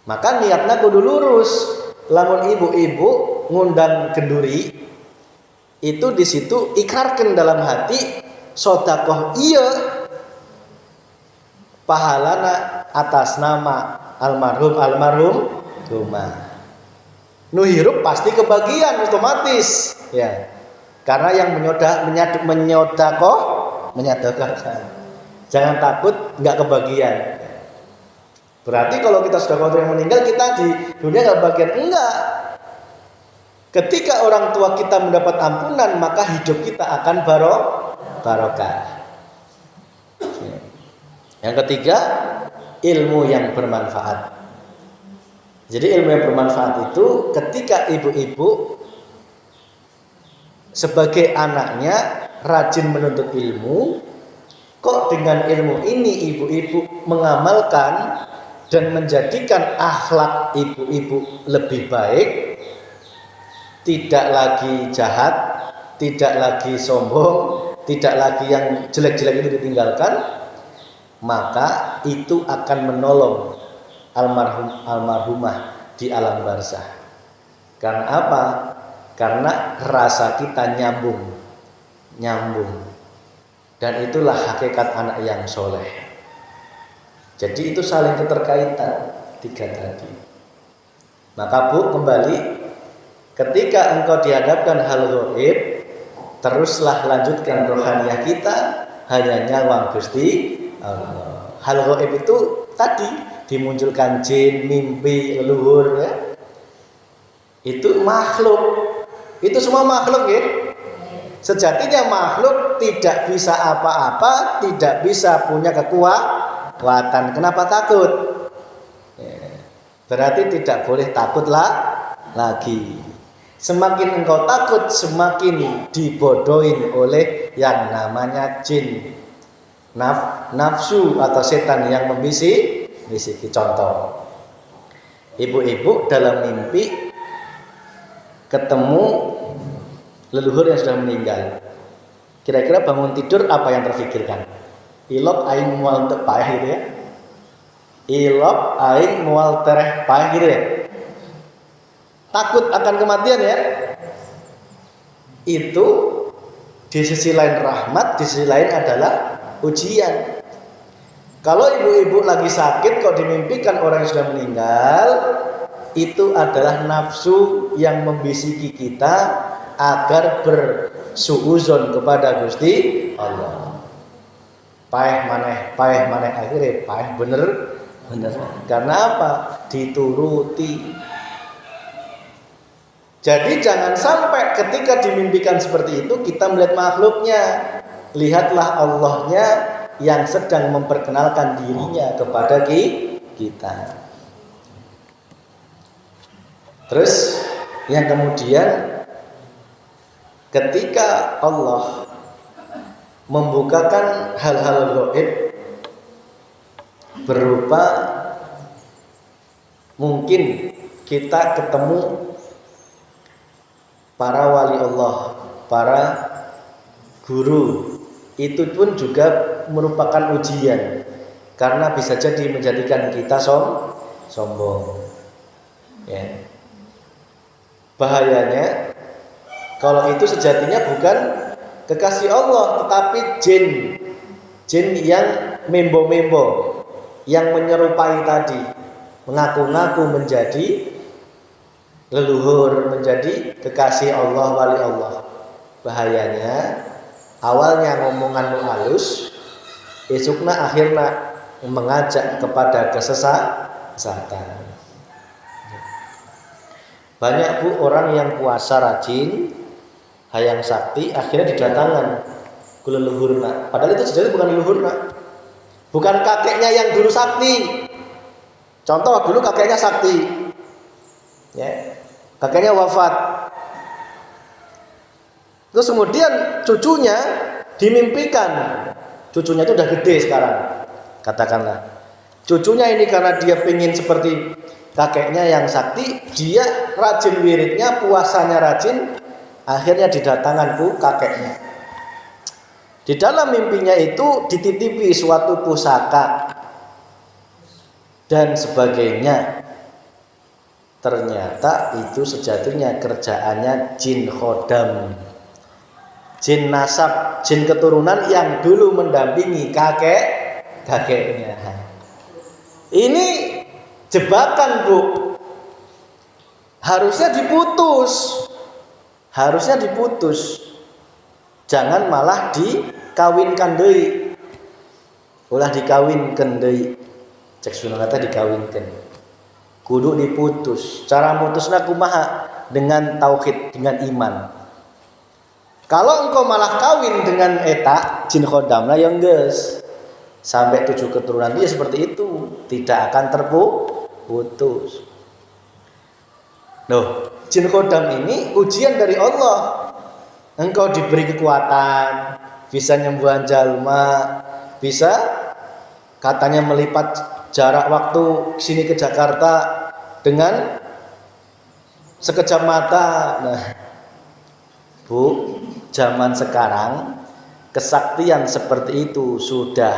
Maka niatnya kudu lurus. Lamun ibu-ibu ngundang kenduri, itu di situ ikrarkan dalam hati sodakoh iya pahalana atas nama almarhum nu hirup pasti kebagian otomatis ya, karena yang menyodakohkan. Jangan takut nggak kebagian. Berarti kalau kita sudah kotor yang meninggal, kita di dunia nggak bagian, enggak. Ketika orang tua kita mendapat ampunan, maka hidup kita akan barokah. Yang ketiga, ilmu yang bermanfaat. Jadi ilmu yang bermanfaat itu ketika ibu-ibu sebagai anaknya rajin menuntut ilmu, kok dengan ilmu ini ibu-ibu mengamalkan dan menjadikan akhlak ibu-ibu lebih baik, tidak lagi jahat, tidak lagi sombong, tidak lagi yang jelek-jelek itu ditinggalkan, maka itu akan menolong almarhumah di alam barzah. Karena apa? Karena rasa kita nyambung. Dan itulah hakikat anak yang soleh. Jadi itu saling keterkaitan 3 tadi. Maka Bu, kembali, ketika engkau dihadapkan hal gaib, teruslah lanjutkan rohaniyah kita hanya nyawang Gusti Allah. Hal gaib itu tadi dimunculkan jin, mimpi, leluhur ya. Itu makhluk. Itu semua makhluk ya. Sejatinya makhluk tidak bisa apa-apa, tidak bisa punya kekuatan. Kenapa takut? Berarti tidak boleh takutlah lagi. Semakin engkau takut, semakin dibodohin oleh yang namanya jin, nafsu atau setan yang membisiki. Contoh, ibu-ibu dalam mimpi ketemu leluhur yang sudah meninggal. Kira-kira bangun tidur apa yang terfikirkan? Ilok aing mual tepah gitu ya. Ilok aing mual tereh pah gitu ya. Takut akan kematian ya. Itu di sisi lain rahmat, di sisi lain adalah ujian. Kalau ibu-ibu lagi sakit kok dimimpikan orang yang sudah meninggal, itu adalah nafsu yang membisiki kita agar bersuuzon kepada Gusti Allah. Paeh maneh akhirnya paeh bener. Karena apa? Dituruti. Jadi jangan sampai ketika dimimpikan seperti itu kita melihat makhluknya. Lihatlah Allahnya yang sedang memperkenalkan dirinya kepada kita. Terus yang kemudian ketika Allah membukakan hal-hal gaib berupa mungkin kita ketemu para wali Allah, para guru, itu pun juga merupakan ujian karena bisa jadi menjadikan kita sombong. Ya. Bahayanya kalau itu sejatinya bukan kekasih Allah tetapi jin yang membo-membo, yang menyerupai tadi, mengaku-ngaku menjadi leluhur, menjadi kekasih Allah, wali Allah. Bahayanya awalnya ngomongan halus, esukna akhirnya mengajak kepada kesesatan. Banyak bu orang yang puasa rajin, hayang sakti, akhirnya didatangan ke leluhurna. Padahal itu sejatinya bukan leluhurna, bukan kakeknya yang dulu sakti. Contoh dulu kakeknya sakti, ya, kakeknya wafat. Terus kemudian cucunya dimimpikan, cucunya itu udah gede sekarang, katakanlah. Cucunya ini karena dia pengen seperti kakeknya yang sakti, dia rajin wiridnya, puasanya rajin, akhirnya didatangkanku kakeknya. Di dalam mimpinya itu dititipi suatu pusaka dan sebagainya. Ternyata itu sejatinya kerjaannya jin khodam, jin nasab, jin keturunan yang dulu mendampingi kakeknya. Ini jebakan bu, harusnya diputus, jangan malah dikawinkan deui, ulah dikawinkan deui, cek sunatnya dikawinkan, kudu diputus. Cara mutusna kumaha? Dengan tauhid, dengan iman. Kalau engkau malah kawin dengan eta jin khodamna yang geus sampai 7 keturunan, dia seperti itu, tidak akan terputus. Loh, jin khodam ini ujian dari Allah. Engkau diberi kekuatan, bisa nyembuhan jalma, bisa katanya melipat jarak waktu sini ke Jakarta dengan sekejap mata. Nah, bu, zaman sekarang kesaktian seperti itu sudah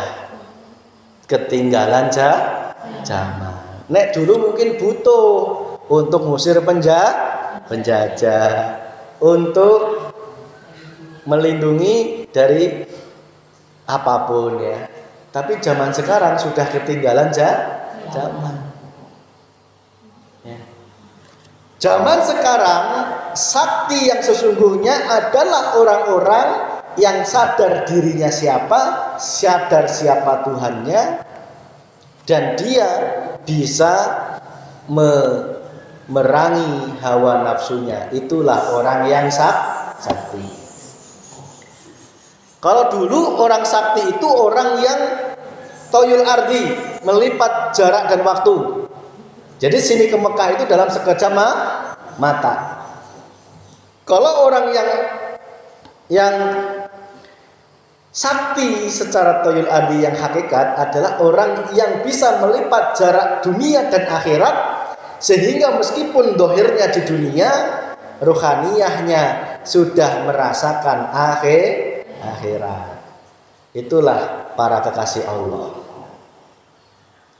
ketinggalan zaman. Nek dulu mungkin butuh untuk ngusir penjajah, untuk melindungi dari apapun ya. Tapi zaman sekarang sudah ketinggalan zaman. Ya. Zaman sekarang sakti yang sesungguhnya adalah orang-orang yang sadar dirinya siapa, sadar siapa Tuhannya, dan dia bisa memerangi hawa nafsunya. Itulah orang yang sakti. Kalau dulu orang sakti itu orang yang toyul ardi, melipat jarak dan waktu. Jadi sini ke Mekah itu dalam sekejap mata. Kalau orang yang sakti secara toyul ardi yang hakikat adalah orang yang bisa melipat jarak dunia dan akhirat, sehingga meskipun dohirnya di dunia, ruhaniyahnya sudah merasakan akhirat. Itulah para kekasih Allah.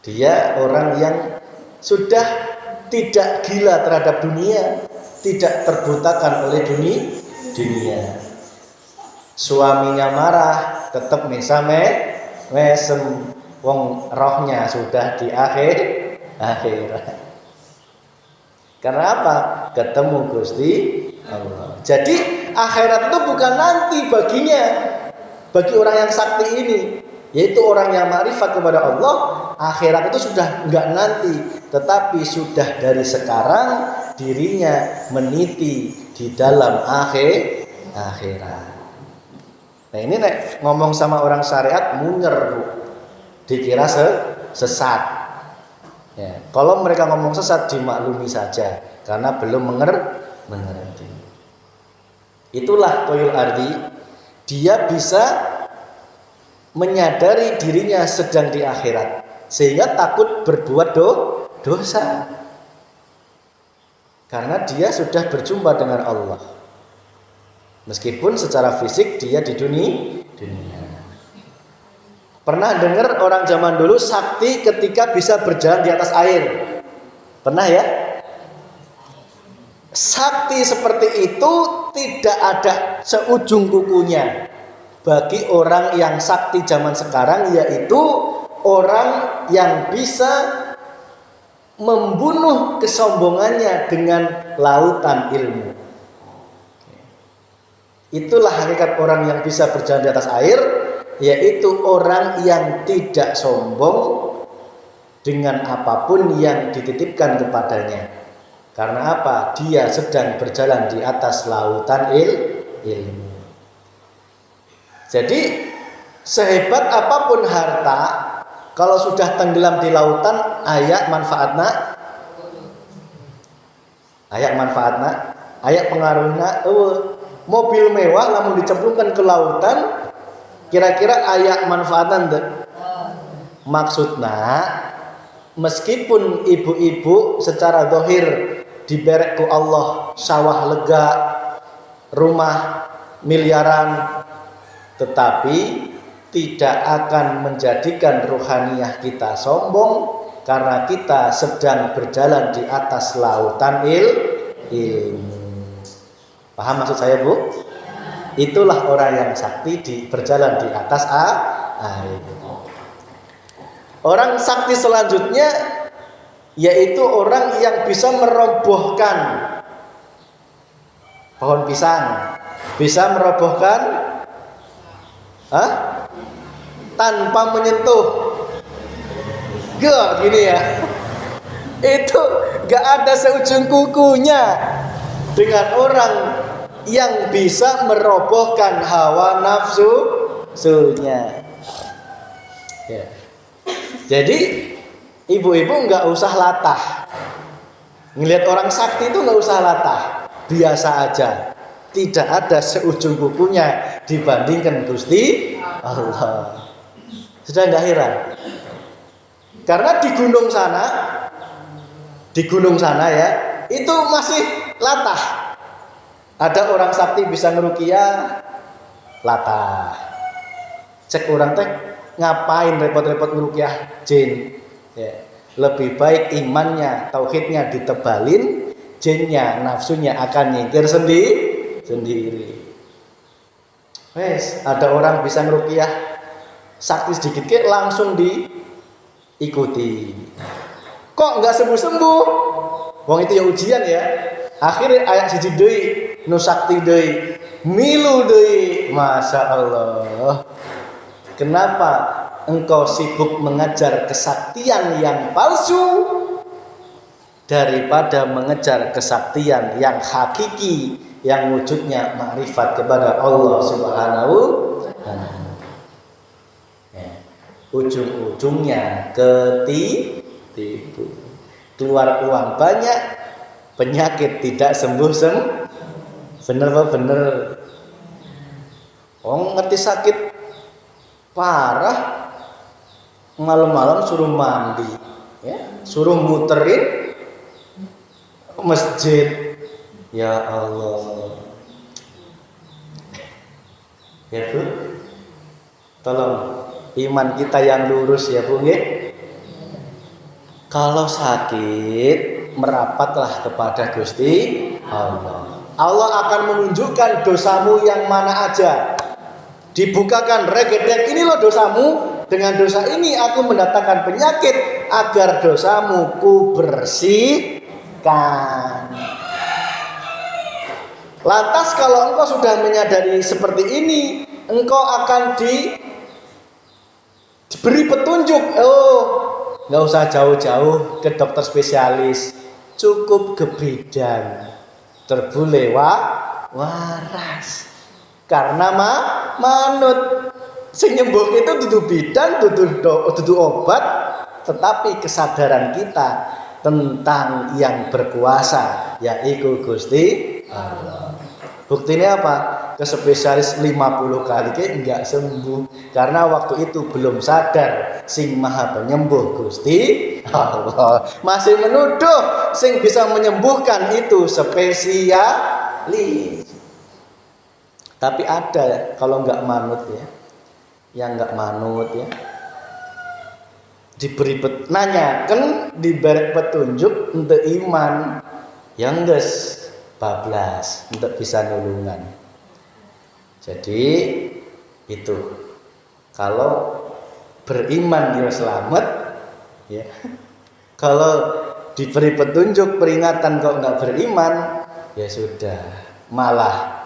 Dia orang yang sudah tidak gila terhadap dunia, tidak terbutakan oleh dunia. Suaminya marah, tetap mesem, wong rohnya sudah di akhirat. Karena apa? Ketemu Gusti Allah. Jadi akhirat itu bukan nanti baginya, bagi orang yang sakti ini, yaitu orang yang ma'rifat kepada Allah. Akhirat itu sudah enggak nanti, tetapi sudah dari sekarang dirinya meniti di dalam akhirat. Nah ini nek ngomong sama orang syariat munyer bu, dikira sesat. Ya, kalau mereka ngomong sesat dimaklumi saja, karena belum mengerti. Itulah toyul ardi, dia bisa menyadari dirinya sedang di akhirat sehingga takut berbuat dosa karena dia sudah berjumpa dengan Allah meskipun secara fisik dia di dunia. Pernah dengar orang zaman dulu sakti ketika bisa berjalan di atas air? Pernah ya? Sakti seperti itu tidak ada seujung kukunya bagi orang yang sakti zaman sekarang, yaitu orang yang bisa membunuh kesombongannya dengan lautan ilmu. Itulah hakikat orang yang bisa berjalan di atas air, yaitu orang yang tidak sombong dengan apapun yang dititipkan kepadanya. Karena apa? Dia sedang berjalan di atas lautan ilmu. Jadi sehebat apapun harta, kalau sudah tenggelam di lautan, ayat manfaatna, ayat pengaruhna, mobil mewah namun dicemplungkan ke lautan, kira-kira ayat manfaatan deh. Maksudnya, meskipun ibu-ibu secara zahir diberek ku Allah sawah lega, rumah miliaran, tetapi tidak akan menjadikan ruhaniyah kita sombong karena kita sedang berjalan di atas lautan ilmu. Paham maksud saya, Bu? Itulah orang yang sakti berjalan di atas air. Orang sakti selanjutnya yaitu orang yang bisa merobohkan pohon pisang, bisa merobohkan tanpa menyentuh. Gini ya, itu gak ada seujung kukunya dengan orang yang bisa merobohkan hawa nafsunya. Ya. Jadi ibu-ibu nggak usah latah. Ngelihat orang sakti itu nggak usah latah, biasa aja. Tidak ada seujung kukunya dibandingkan Gusti Allah. Sudah nggak heran? Karena di gunung sana ya, itu masih latah. Ada orang sakti bisa ngeruqyah, latah. Cek orang teh ngapain repot-repot ngeruqyah jin? Ya, lebih baik imannya, tauhidnya ditebalin, jinnya, nafsunya akan nyingkir sendiri. Wes, ada orang bisa ngeruqyah sakti sedikit langsung diikuti. Kok nggak sembuh-sembuh? Wong itu ya ujian ya. Akhirnya ayat siji deui nu sakti deui, milu deui. Masya Allah. Kenapa engkau sibuk mengejar kesaktian yang palsu daripada mengejar kesaktian yang hakiki, yang wujudnya ma'rifat kepada Allah Subhanahu wa ta'ala. Ujung-ujungnya ketipu. Keluar uang banyak, penyakit tidak sembuh. Bener apa bener? Ngerti sakit parah, malam-malam suruh mandi, ya, suruh muterin masjid. Ya Allah. Ya Bu, tolong iman kita yang lurus ya Bu nggih. Kalau sakit merapatlah kepada Gusti Allah. Allah akan menunjukkan dosamu yang mana aja. Dibukakan regedek, ini loh dosamu. Dengan dosa ini aku mendatangkan penyakit agar dosamu ku bersihkan. Lantas kalau engkau sudah menyadari seperti ini, engkau akan diberi petunjuk. Nggak usah jauh-jauh ke dokter spesialis, cukup ke bidan, terbule waras. Karena manut sing nyembuh itu dudu bidan, dudu obat, tetapi kesadaran kita tentang yang berkuasa yaitu Gusti Allah. Buktinya apa? Ke spesialis 50 kali ke enggak sembuh karena waktu itu belum sadar sing maha penyembuh Gusti Allah. Masih menuduh sing bisa menyembuhkan itu spesialis. Tapi ada kalau enggak manut ya. Yang enggak manut ya. Diberi nanyakan diberi petunjuk untuk iman yang geus bablas untuk bisa nulungan. Jadi itu kalau beriman dia selamat ya. Kalau diberi petunjuk peringatan kok nggak beriman ya sudah malah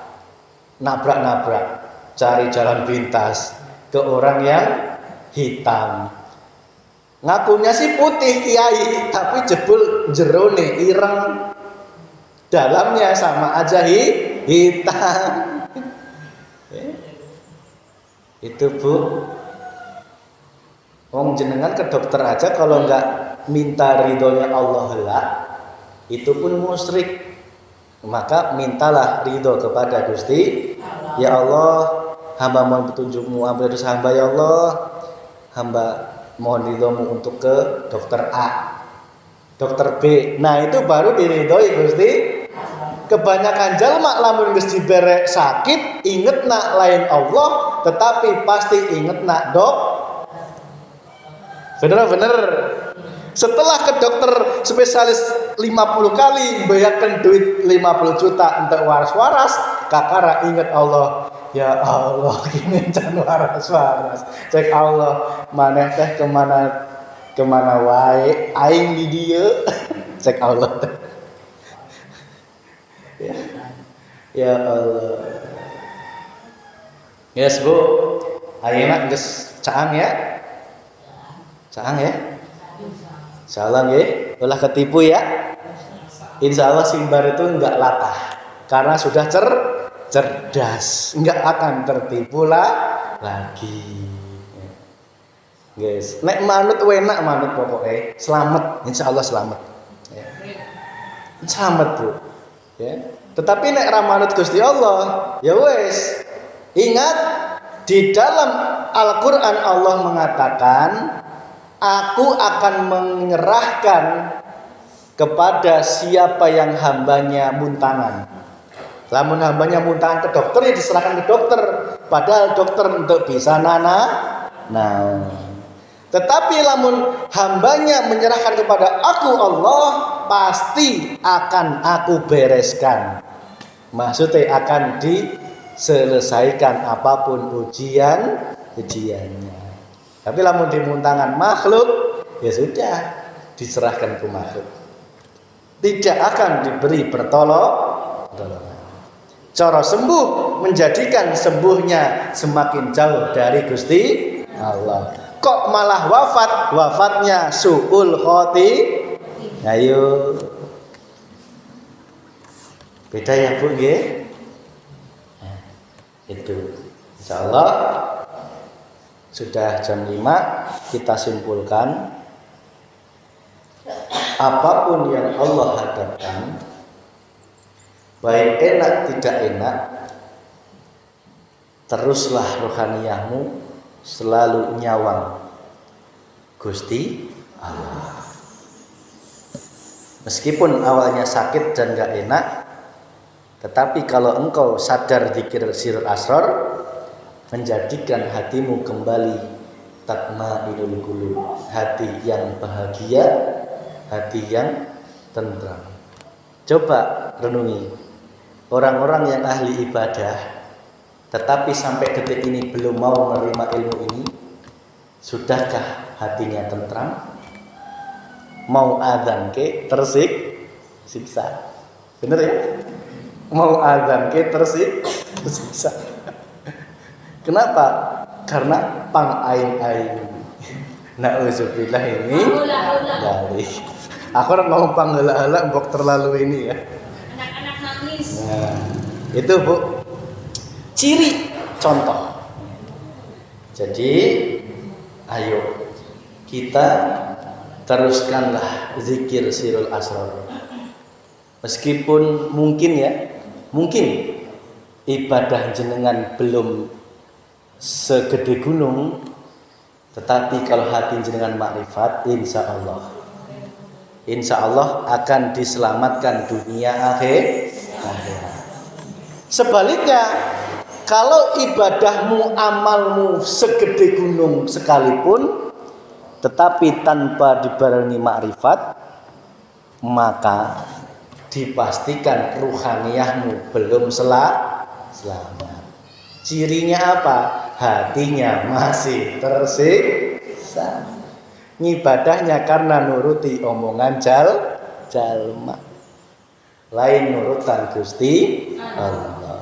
nabrak-nabrak cari jalan pintas ke orang yang hitam. Ngakunya sih putih kiai tapi jebul jerone ireng. Dalamnya sama aja hitam. Itu Bu. Wong jenengan ke dokter aja kalau nggak minta ridhonya Allah lah, itu pun musyrik. Maka mintalah ridho kepada Gusti. Ya Allah, hamba mohon petunjukmu, ampuni dosa hamba ya Allah. Hamba mohon ridhomu untuk ke dokter A, dokter B. Nah itu baru diridhoi Gusti. Kebanyakan jalma lamun geus diberek sakit inget nak lain Allah, tetapi pasti inget nak dok. Bener. Setelah ke dokter spesialis 50 kali bayarkan duit 50 juta untuk waras-waras, kakara inget Allah. Ya Allah, gini can waras-waras. Cek Allah, maneh teh kemana wae aing di dieu. Cek Allah teh. Ya Allah. Yes Bu, ayeuna geus caang ya. Caang ya. Insyaallah nggih, ulah ketipu ya. Insyaallah simbar itu enggak latah karena sudah cerdas, enggak akan tertipu lagi. Guys, nek manut enak manut pokoknya selamat, insyaallah selamat. Ya. Selamat Bu. Ya. Tetapi nek ra manut Gusti Allah, ya wes. Ingat di dalam Al-Qur'an Allah mengatakan, aku akan menyerahkan kepada siapa yang hambanya muntangan. Lamun hambanya muntangan ke dokter ya diserahkan ke dokter. Padahal dokter untuk bisa nah. Tetapi lamun hambanya menyerahkan kepada aku Allah, pasti akan aku bereskan. Maksudnya akan diselesaikan apapun ujiannya. Tapi lamun dimuntangan makhluk, ya sudah diserahkan ke makhluk. Tidak akan diberi pertolongan. Cara sembuh menjadikan sembuhnya semakin jauh dari Gusti Allah. Kok malah wafatnya su'ul khotimah. Ayo. Beda ya Bu nggih. Nah, itu. Insyaallah sudah jam 5 kita simpulkan apapun yang Allah hadapkan, baik enak tidak enak, teruslah rohaniyahmu selalu nyawang Gusti Allah. Meskipun awalnya sakit dan gak enak, tetapi kalau engkau sadar zikir sirrul asrar, menjadikan hatimu kembali tatmainul qulub, hati yang bahagia, hati yang tentram. Coba renungi orang-orang yang ahli ibadah tetapi sampai detik ini belum mau menerima ilmu ini, sudahkah hatinya tentram? Mau adzan ke tersiksa. Bener ya? Mau adzan ke tersiksa. Kenapa? Karena pang aing-aing. Nauzubillah ini dari. Aku orang ngomong pang heula-heula mbok terlalu ini ya. Anak-anak nangis. Nah, itu Bu. Ciri contoh. Jadi ayo kita teruskanlah zikir sirrul asrar. Meskipun mungkin ya Mungkin ibadah jenengan belum segede gunung, tetapi kalau hati jenengan makrifat, insya Allah akan diselamatkan dunia akhirat. Sebaliknya, kalau ibadahmu, amalmu segede gunung sekalipun, tetapi tanpa dibarengi makrifat, maka dipastikan ruhaniyahmu belum selamat. Cirinya apa? Hatinya masih tersiksa. Ngibadahnya karena nuruti omongan jalma, lain nurutan Gusti Allah.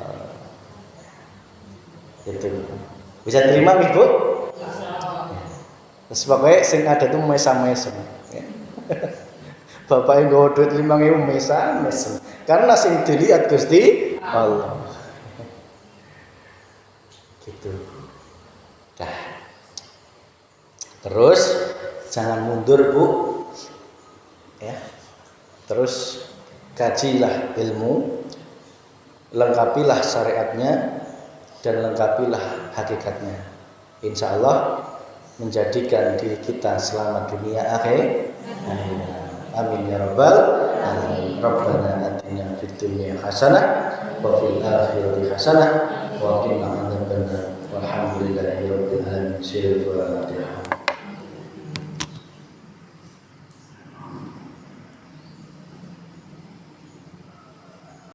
Itu bisa terima Ibu? Sebabnya sing ada tuh mesam-mesem. Bapaknya nggawa duit 5.000 mesam-mesem. Karena sing dilihat Gusti Allah. Gitu. Dah. Terus jangan mundur, Bu. Ya. Terus kajilah ilmu, lengkapilah syariatnya, dan lengkapilah hakikatnya. Insya Allah menjadikan diri kita selamat dunia akhirat. Amin ya rabbal alamin. Rabbana atina fid dunya hasanah wa fil akhirati hasanah wa qina adzabannar. Walhamdulillahi rabbil alamin. Al-Fatihah.